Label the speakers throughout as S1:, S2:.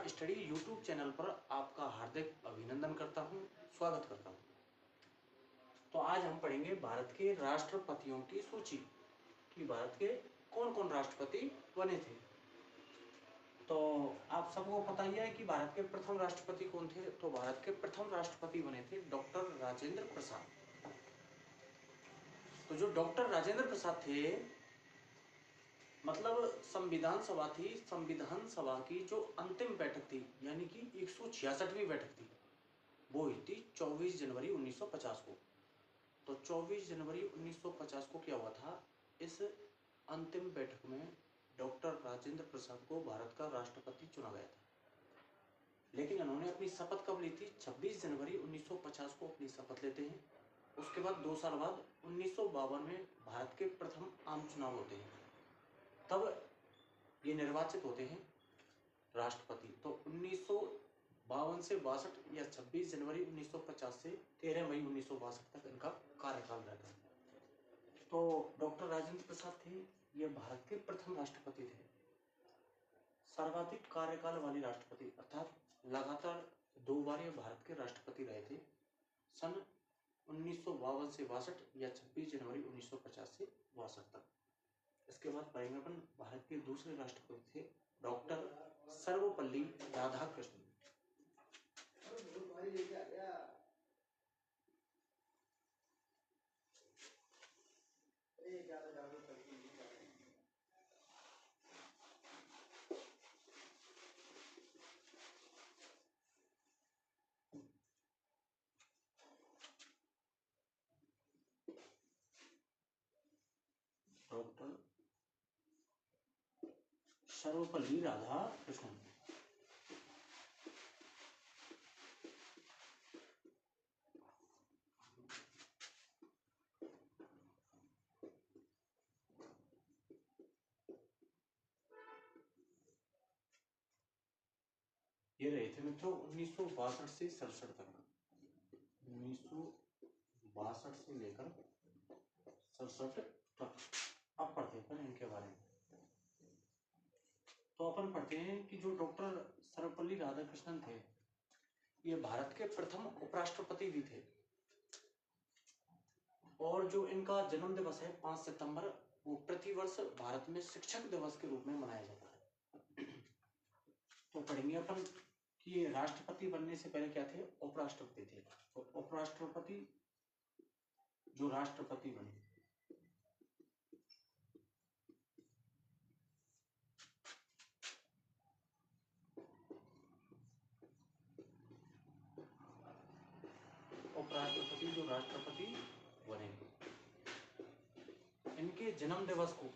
S1: Study YouTube channel पर आपका हार्दिक अभिनंदन करता हूं, स्वागत करता हूं। तो आज हम पढ़ेंगे भारत के राष्ट्रपतियों की सूची कि भारत के कौन कौन राष्ट्रपति बने थे। तो आप सबको पता ही है कि भारत के प्रथम राष्ट्रपति कौन थे। तो भारत के प्रथम राष्ट्रपति बने थे डॉक्टर राजेंद्र प्रसाद। तो जो डॉक्टर राजेंद्र प्रसाद थे, मतलब संविधान सभा थी, संविधान सभा की जो अंतिम बैठक थी यानी कि 166वीं बैठक थी, वो हुई थी 24 जनवरी 1950 को। तो 24 जनवरी 1950 को क्या हुआ था, इस अंतिम बैठक में डॉक्टर राजेंद्र प्रसाद को भारत का राष्ट्रपति चुना गया था। लेकिन उन्होंने अपनी शपथ कब ली थी? 26 जनवरी 1950 को अपनी शपथ लेते हैं। उसके बाद 2 साल बाद 1952 में भारत के प्रथम आम चुनाव होते हैं, तब ये निर्वाचित होते हैं राष्ट्रपति। तो 1952 से 62 या 26 जनवरी 1950 से 13 मई 1962 तक इनका कार्यकाल रहता है। तो डॉक्टर राजेंद्र प्रसाद थे, ये भारत के प्रथम राष्ट्रपति थे, सर्वाधिक कार्यकाल वाले राष्ट्रपति, अर्थात लगातार 2 बार ये भारत के राष्ट्रपति रहे थे, सन 1952 से 62 या 26 जनवरी 1950 से 62 तक। इसके बाद पढ़ेंगे अपन भारत के दूसरे राष्ट्रपति थे डॉक्टर सर्वपल्ली राधाकृष्णन। डॉक्टर सर्वपल्ली राधाकृष्णन। ये रहे थे मित्रों 1962 से 67 तक, 1962 से लेकर 67 तक। अब पढ़ते हैं इनके बारे में। तो अपन पढ़ते हैं कि जो डॉक्टर सर्वपल्ली राधाकृष्णन थे, ये भारत के प्रथम उपराष्ट्रपति भी थे, और जो इनका जन्म दिवस है 5 सितंबर, वो प्रतिवर्ष भारत में शिक्षक दिवस के रूप में मनाया जाता है। तो पढ़ेंगे अपन कि ये राष्ट्रपति बनने से पहले क्या थे, उपराष्ट्रपति थे। तो उपराष्ट्रपति जो राष्ट्रपति बने, उपराष्ट्रपति जो राष्ट्रपति बने, इनके जन्म दिवस को,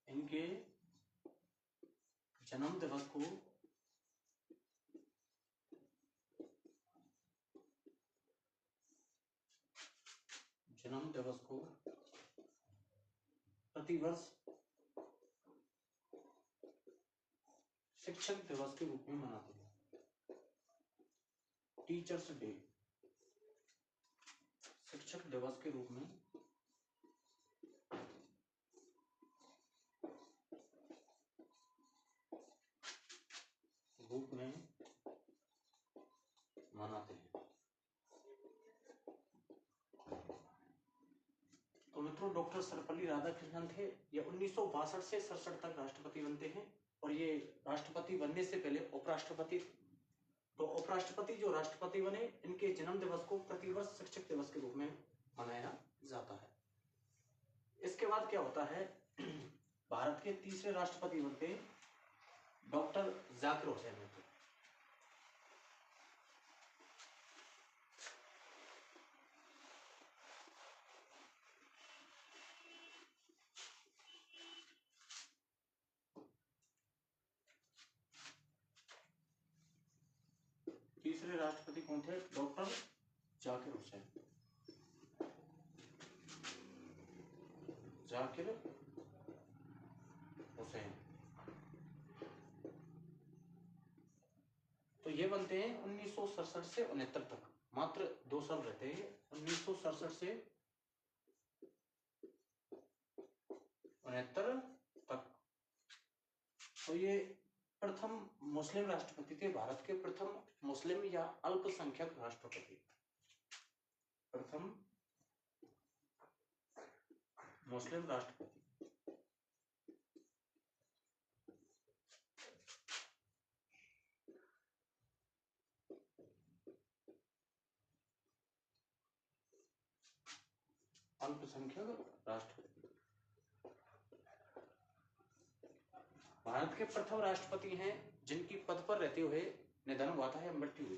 S1: इनके जन्म दिवस को प्रतिवर्ष शिक्षक दिवस के रूप में मनाते हैं। टीचर्स डे, शिक्षक दिवस के रूप में मनाते हैं। तो मित्रों, डॉक्टर सर्वपल्ली राधाकृष्णन थे, ये 1962 से 67 तक राष्ट्रपति बनते हैं, और ये राष्ट्रपति बनने से पहले उपराष्ट्रपति थे। तो उपराष्ट्रपति जो राष्ट्रपति बने, इनके जन्म दिवस को प्रतिवर्ष शिक्षक दिवस के रूप में मनाया जाता है। इसके बाद क्या होता है, भारत के तीसरे राष्ट्रपति बनते डॉक्टर जाकिर हुसैन। तीसरे राष्ट्रपति कौन थे? डॉक्टर जाकिर हुसैन। जाकिर हुसैन। तो ये बनते हैं 1967 से 69 तक, मात्र 2 साल रहते हैं, 1967 से 69 तक। तो ये प्रथम मुस्लिम राष्ट्रपति थे, भारत के प्रथम मुस्लिम या अल्पसंख्यक राष्ट्रपति, प्रथम मुस्लिम राष्ट्रपति। अल्पसंख्यक राष्ट्रपति भारत के प्रथम राष्ट्रपति हैं जिनकी पद पर रहते हुए निधन हुआ था या मृत्यु हुई।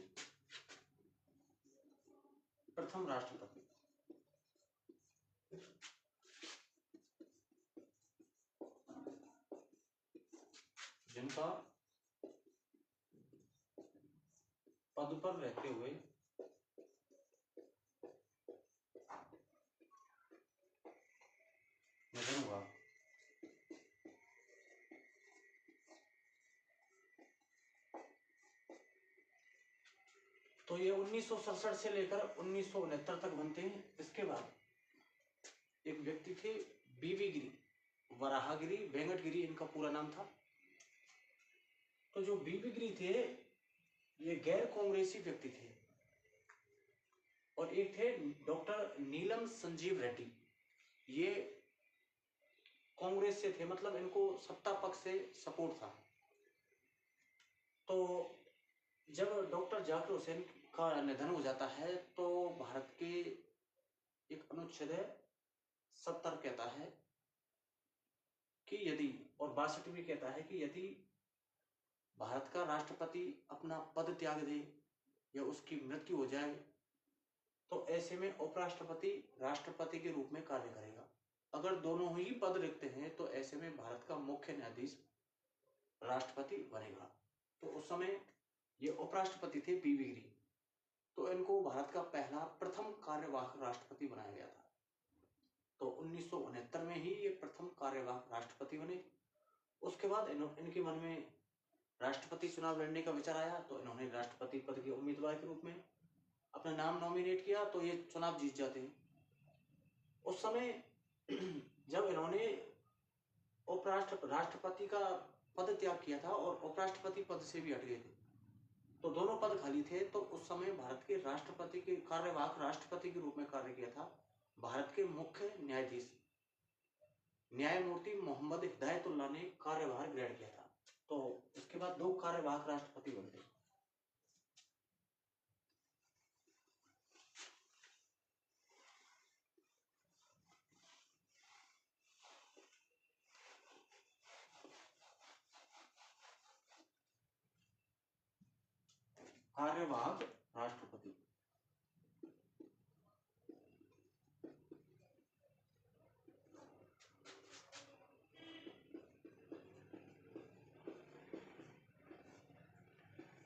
S1: प्रथम राष्ट्रपति जिनका पद पर रहते हुए निधन हुआ। तो ये 1967 से लेकर 1969 तक बनते हैं। इसके बाद एक व्यक्ति थे बीवी गिरी, वराहगिरी वेंकटगिरी इनका पूरा नाम था। तो जो बीवी गिरी थे ये गैर कांग्रेसी व्यक्ति थे, और एक थे डॉक्टर नीलम संजीव रेड्डी, ये कांग्रेस से थे, मतलब इनको सत्ता पक्ष से सपोर्ट था। तो जब डॉक्टर जाकिर हुसैन का निधन हो जाता है तो भारत के एक अनुच्छेद 70 कहता है कि यदि, और 62 भी कहता है कि यदि भारत का राष्ट्रपति अपना पद त्याग दे या उसकी मृत्यु हो जाए तो ऐसे में उपराष्ट्रपति राष्ट्रपति के रूप में कार्य करेगा। अगर दोनों ही पद रिक्त हैं तो ऐसे में भारत का मुख्य न्यायाधीश राष्ट्रपति बनेगा। तो उस समय ये उपराष्ट्रपति थे बीवी गिरी, तो इनको भारत का पहला प्रथम कार्यवाहक राष्ट्रपति बनाया गया था। तो 1969 में ही ये प्रथम कार्यवाहक राष्ट्रपति बने। उसके बाद इनके मन में राष्ट्रपति चुनाव लड़ने का विचार आया, तो इन्होंने राष्ट्रपति पद के उम्मीदवार के रूप में अपना नाम नॉमिनेट किया, तो ये चुनाव जीत जाते हैं। उस समय जब इन्होंने राष्ट्रपति का पद त्याग किया था और उपराष्ट्रपति पद से भी हट गए थे, तो दोनों पद खाली थे। तो उस समय भारत के राष्ट्रपति के कार्यवाहक राष्ट्रपति के रूप में कार्य किया था भारत के मुख्य न्यायाधीश न्यायमूर्ति मोहम्मद हिदायतुल्लाह ने कार्यभार ग्रहण किया था। तो इसके बाद 2 कार्यवाहक राष्ट्रपति बनते। कार्यवाहक राष्ट्रपति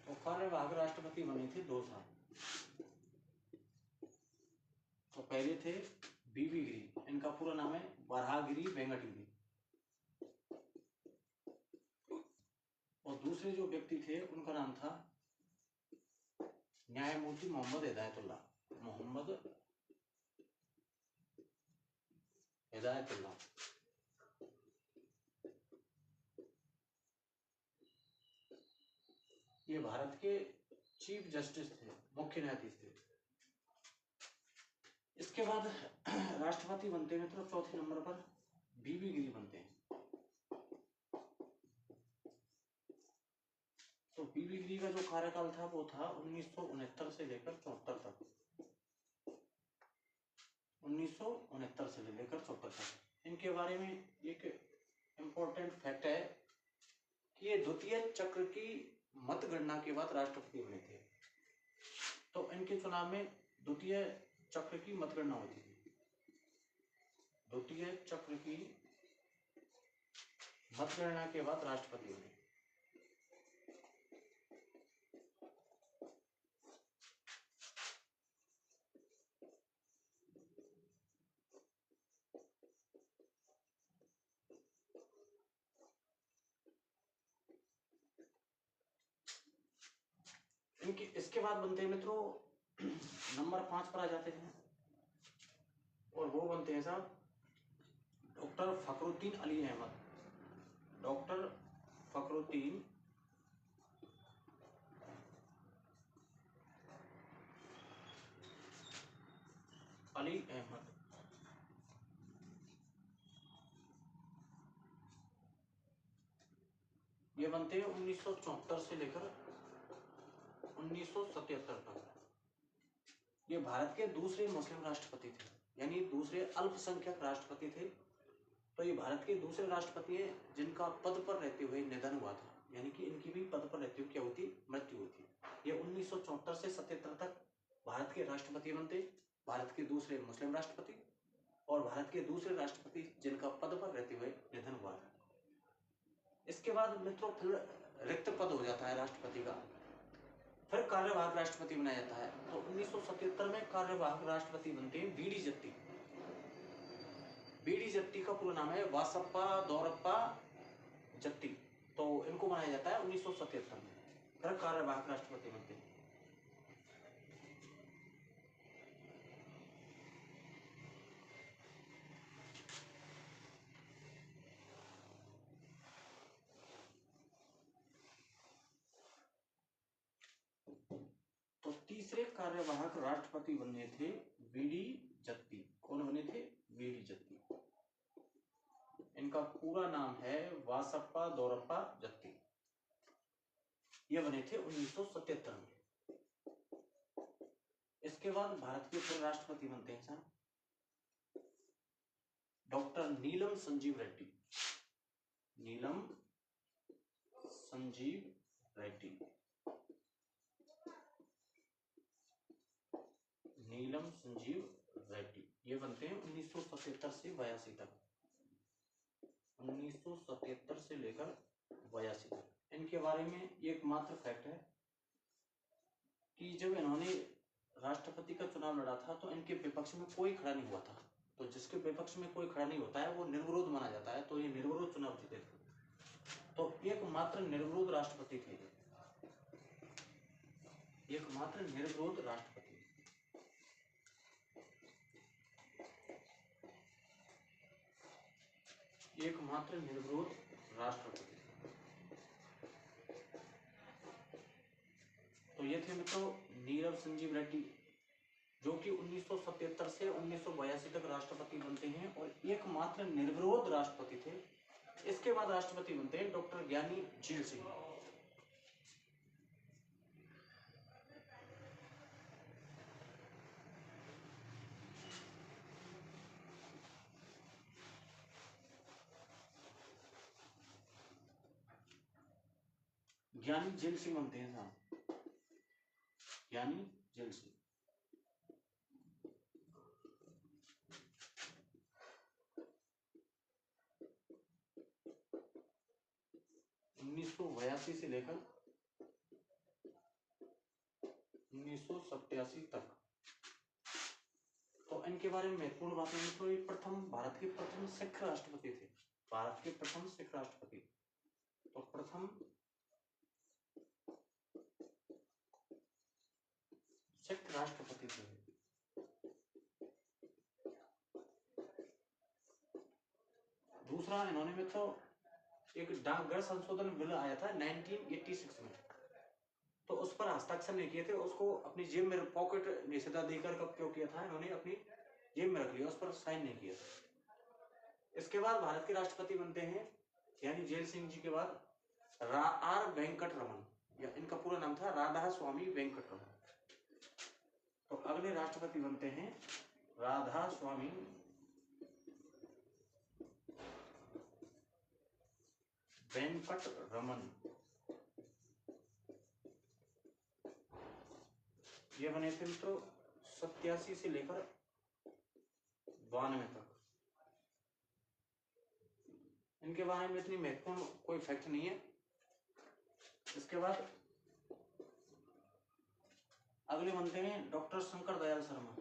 S1: तो कार्यवाहक राष्ट्रपति बने थे 2 साल। तो पहले थे बीवी गिरी, इनका पूरा नाम है वराहगिरी वेंकटगिरी, और दूसरे जो व्यक्ति थे उनका नाम था न्यायमूर्ति मोहम्मद हिदायतुल्लाह। ये भारत के चीफ जस्टिस थे, मुख्य न्यायाधीश थे। इसके बाद राष्ट्रपति बनते हैं तो चौथे नंबर पर बीवी गिरी बनते हैं। तो बीवी गिरी का जो कार्यकाल था वो था 1969 से लेकर 74 तक। 1969 से लेकर 74 तक। इनके बारे में एक इम्पोर्टेंट फैक्ट है कि ये द्वितीय चक्र की मतगणना के बाद राष्ट्रपति बने थे। तो इनके चुनाव में द्वितीय चक्र की मतगणना होती थी। द्वितीय चक्र की मतगणना के बाद राष्ट्रपति बने। इनकी इसके बाद बनते हैं मित्रों नंबर 5 पर आ जाते हैं, और वो बनते हैं साहब डॉक्टर फखरुद्दीन अली अहमद। डॉक्टर फखरुद्दीन अली अहमद। ये बनते हैं 1974 से लेकर 1977 तक। ये भारत के दूसरे मुस्लिम राष्ट्रपति थे, यानी दूसरे अल्पसंख्यक राष्ट्रपति थे। तो ये भारत के दूसरे राष्ट्रपति हैं जिनका पद पर रहते हुए निधन हुआ था, यानी कि इनकी भी पद पर रहते हुए क्या हुई थी, मृत्यु हुई थी। ये 1974 से 77 तक भारत के राष्ट्रपति बनते, भारत के दूसरे मुस्लिम राष्ट्रपति, और भारत के दूसरे राष्ट्रपति जिनका पद पर रहते हुए निधन हुआ है। इसके बाद मित्रों फिर रिक्त पद हो जाता है राष्ट्रपति का, फिर कार्यवाहक राष्ट्रपति बनाया जाता है। तो 1977 में कार्यवाहक राष्ट्रपति बनते हैं बीडी जत्ती। बीडी जत्ती का पूरा नाम है वासप्पा दौरप्पा जत्ती। तो इनको बनाया जाता है 1977 में, फिर कार्यवाहक राष्ट्रपति बनते हैं। तो तीसरे कार्यवाहक राष्ट्रपति बने थे बीडी जत्ती। कौन बने थे? बीडी जत्ती। इनका पूरा नाम है वासप्पा दौरप्पा जत्ती। ये बने थे 1977 में। इसके बाद भारत के फिर राष्ट्रपति बनते हैं सर डॉक्टर नीलम संजीव रेड्डी। नीलम संजीव रेड्डी। नीलम संजीव रेड्डी ये बनते हैं 1977 से 82 तक। 1977 से लेकर 82 तक। इनके बारे में एकमात्र फैक्ट है कि जब इन्होंने राष्ट्रपति का चुनाव लड़ा था तो इनके विपक्ष में कोई खड़ा नहीं हुआ था। तो जिसके विपक्ष में कोई खड़ा नहीं होता है वो निर्विरोध माना जाता है। तो ये निर्विरोध चुनाव जीते थे। तो एकमात्र निर्विरोध राष्ट्रपति थे, एकमात्र निर्विरोध राष्ट्रपति। एकमात्र निर्विरोध राष्ट्रपति। तो ये थे मित्रों नीलम संजीव रेड्डी, जो कि 1977 से 1982 तक राष्ट्रपति बनते हैं और एकमात्र निर्विरोध राष्ट्रपति थे। इसके बाद राष्ट्रपति बनते हैं डॉक्टर ज्ञानी झील सिंह। ज्ञानी झील सिंह बनते हैं साहब, ज्ञानी झील सिंह। से लेकर 1987 तक। तो इनके बारे में महत्वपूर्ण बातें हैं। तो ये प्रथम भारत के प्रथम सिख राष्ट्रपति थे, भारत के प्रथम सिख राष्ट्रपति। तो प्रथम सिख राष्ट्रपति थे। दूसरा इन्होंने में तो एक डाकघर संशोधन बिल आया था 1986 में, तो उस पर हस्ताक्षर नहीं किए थे। उसको अपनी जेब में पॉकेट निषेधाधिकार का उपयोग किया था, इन्होंने अपनी जेब में रख लिया, उस पर साइन नहीं किया था। इसके बाद भारत के राष्ट्रपति बनते हैं यानी झील सिंह जी के बाद आर वेंकट रमन, या इनका पूरा नाम था राधा स्वामी वेंकट रमन। तो अगले राष्ट्रपति बनते हैं राधा स्वामी वेंकट रमन। ये बने थे मित्रों 87 से लेकर 92 तक। इनके बारे में इतनी महत्वपूर्ण कोई फैक्ट नहीं है। इसके बाद अगले बनते हैं डॉक्टर शंकर दयाल शर्मा।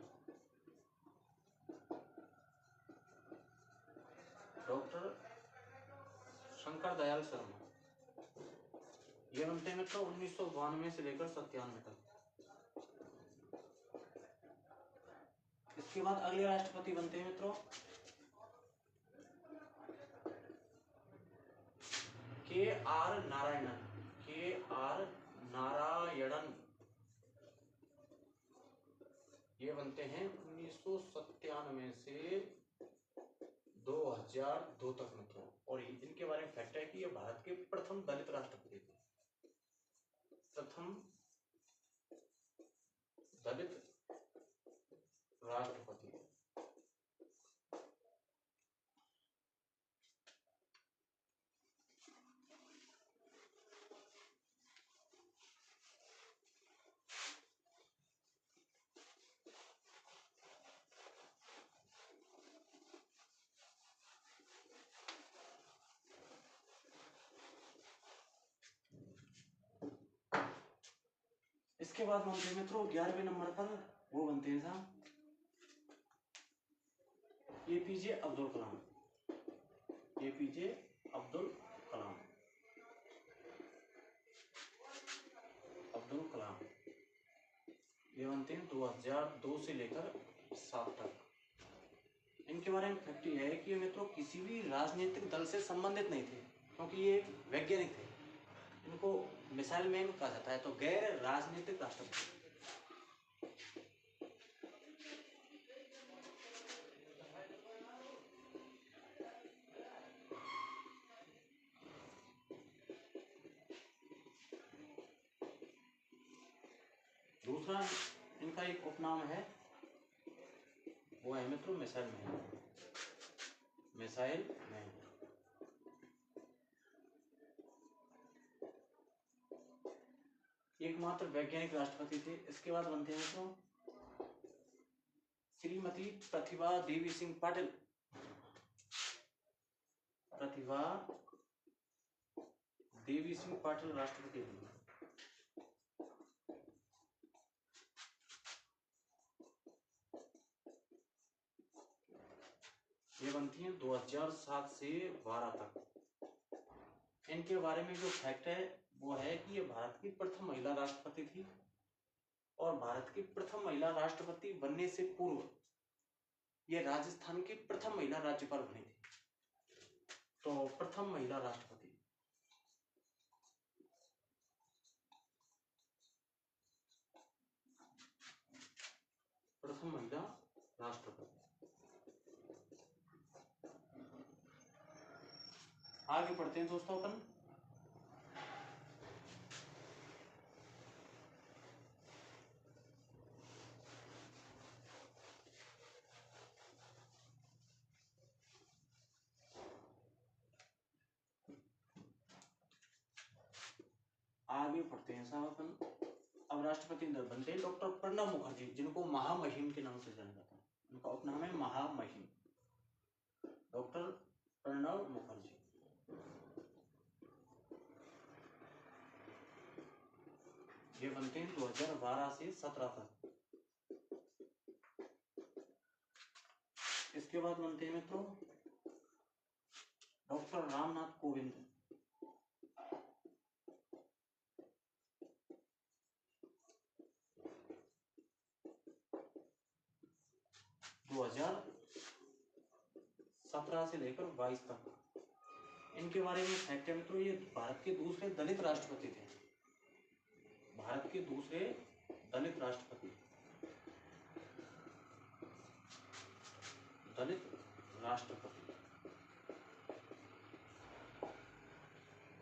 S1: डॉक्टर शंकर दयाल शर्मा ये बनते हैं मित्रों 1992 से लेकर 97 तक। इसके बाद अगले राष्ट्रपति बनते हैं मित्रों के KR नारायणन, KR नारायणन, ये बनते हैं 1997 से 2002 तक मित्रों। और इनके बारे में फैक्ट है कि ये भारत के प्रथम दलित राष्ट्रपति थे, प्रथम दलित राष्ट्रपति। इसके बाद बनते हैं मित्रों 11वें नंबर पर, वो बनते हैं साहब APJ अब्दुल कलाम, APJ अब्दुल कलाम, अब्दुल कलाम। ये बनते हैं 2002 से लेकर 7 तक। इनके बारे में फैक्ट यह है कि ये मित्रों किसी भी राजनीतिक दल से संबंधित नहीं थे, क्योंकि ये वैज्ञानिक थे। इनको मिसाइल मैन कहा जाता है, तो गैर राजनीतिक राष्ट्रपति। दूसरा इनका एक उपनाम है, वो है मित्रों मिसाइल मैन, मिसाइल मैन। एकमात्र वैज्ञानिक राष्ट्रपति थे। इसके बाद बनते हैं मित्रों श्रीमती प्रतिभा देवी सिंह पाटिल, प्रतिभा देवी सिंह पाटिल राष्ट्रपति हुई। ये बनती हैं 2007 से 12 तक। इनके बारे में जो फैक्ट है वो है कि ये भारत की प्रथम महिला राष्ट्रपति थी, और भारत की प्रथम महिला राष्ट्रपति बनने से पूर्व ये राजस्थान की प्रथम महिला राज्यपाल बनी थी। तो प्रथम महिला राष्ट्रपति, प्रथम महिला राष्ट्रपति। आगे बढ़ते हैं दोस्तों अपन। आगे बढ़ते हैं साहब अपन। अब राष्ट्रपति बनते हैं डॉक्टर प्रणब मुखर्जी, जिनको महामहिम के नाम से जाना जाता है। उनका उपनाम है महामहिम, डॉक्टर प्रणब मुखर्जी। ये बनते हैं 2012 से 17 तक। इसके बाद बनते हैं मित्रों डॉक्टर रामनाथ कोविंद, दो 2017 से लेकर 22 तक। इनके बारे में फैक्ट है मित्रों, ये भारत के दूसरे दलित राष्ट्रपति थे, भारत के दूसरे दलित राष्ट्रपति, दलित राष्ट्रपति।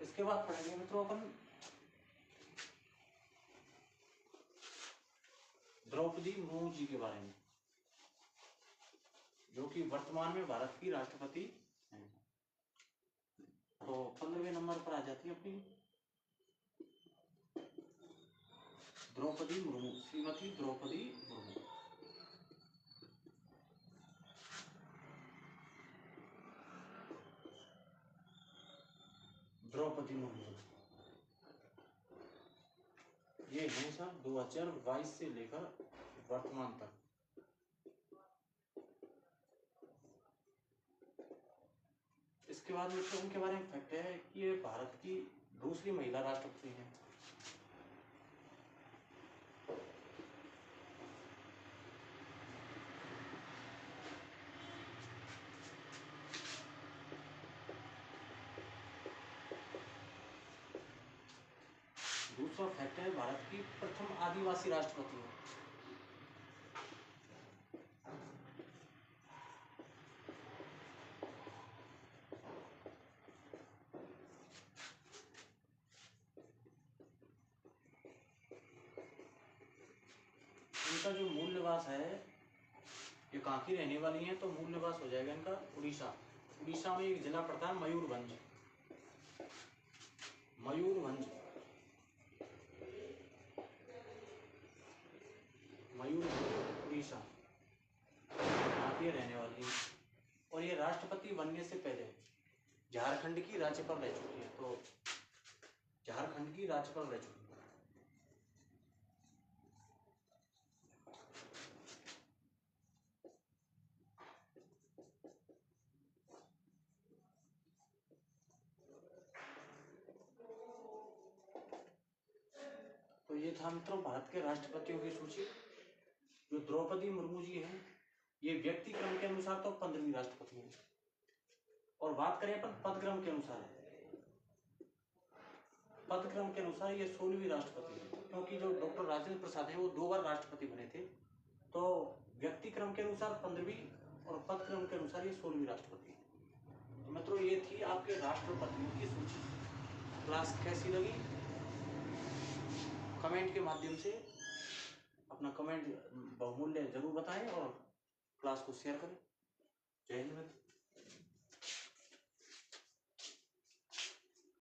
S1: इसके बाद पढ़ेंगे मित्रों अपन द्रौपदी मुर्मू जी के बारे में, जो कि वर्तमान में भारत की राष्ट्रपति हैं। तो 15वें नंबर पर आ जाती है अपनी द्रौपदी मुर्मू, श्रीमती द्रौपदी मुर्मू। द्रौपदी मुर्मू ये है सर 2022 से लेकर वर्तमान तक। इसके बाद उनके बारे में फैक्ट है कि ये भारत की दूसरी महिला राष्ट्रपति हैं। दूसरा फैक्ट है, भारत की प्रथम आदिवासी राष्ट्रपति है। इनका जो मूल निवास है, ये कहाँ की रहने वाली हैं, तो मूल निवास हो जाएगा इनका उड़ीसा। उड़ीसा में एक जिला पड़ता है मयूरभंज। मयूरभंज, मयूरभंज उड़ीसा, यहाँ की रहने वाली है। और ये राष्ट्रपति बनने से पहले झारखंड की राज्यपाल रह चुकी है। तो झारखंड की राज्यपाल रह चुकी है। तो ये था मित्रों भारत के राष्ट्रपतियों की सूची। जो द्रौपदी मुर्मू जी हैं, ये व्यक्ति क्रम के अनुसार तो 15वीं राष्ट्रपति हैं। और बात करें अपन पदक्रम के अनुसार, पदक्रम के अनुसार ये 16वीं राष्ट्रपति है, क्योंकि जो डॉक्टर राजेंद्र प्रसाद हैं वो 2 बार राष्ट्रपति बने थे। तो व्यक्ति क्रम के अनुसार 15वीं और पद क्रम के अनुसार ये 16वीं राष्ट्रपति है। तो मित्रों ये थी आपके राष्ट्रपतियों की सूची। क्लास कैसी लगी कमेंट के माध्यम से अपना कमेंट बहुमूल्य जरूर बताएं और क्लास को शेयर करें। जय हिंद मित्र।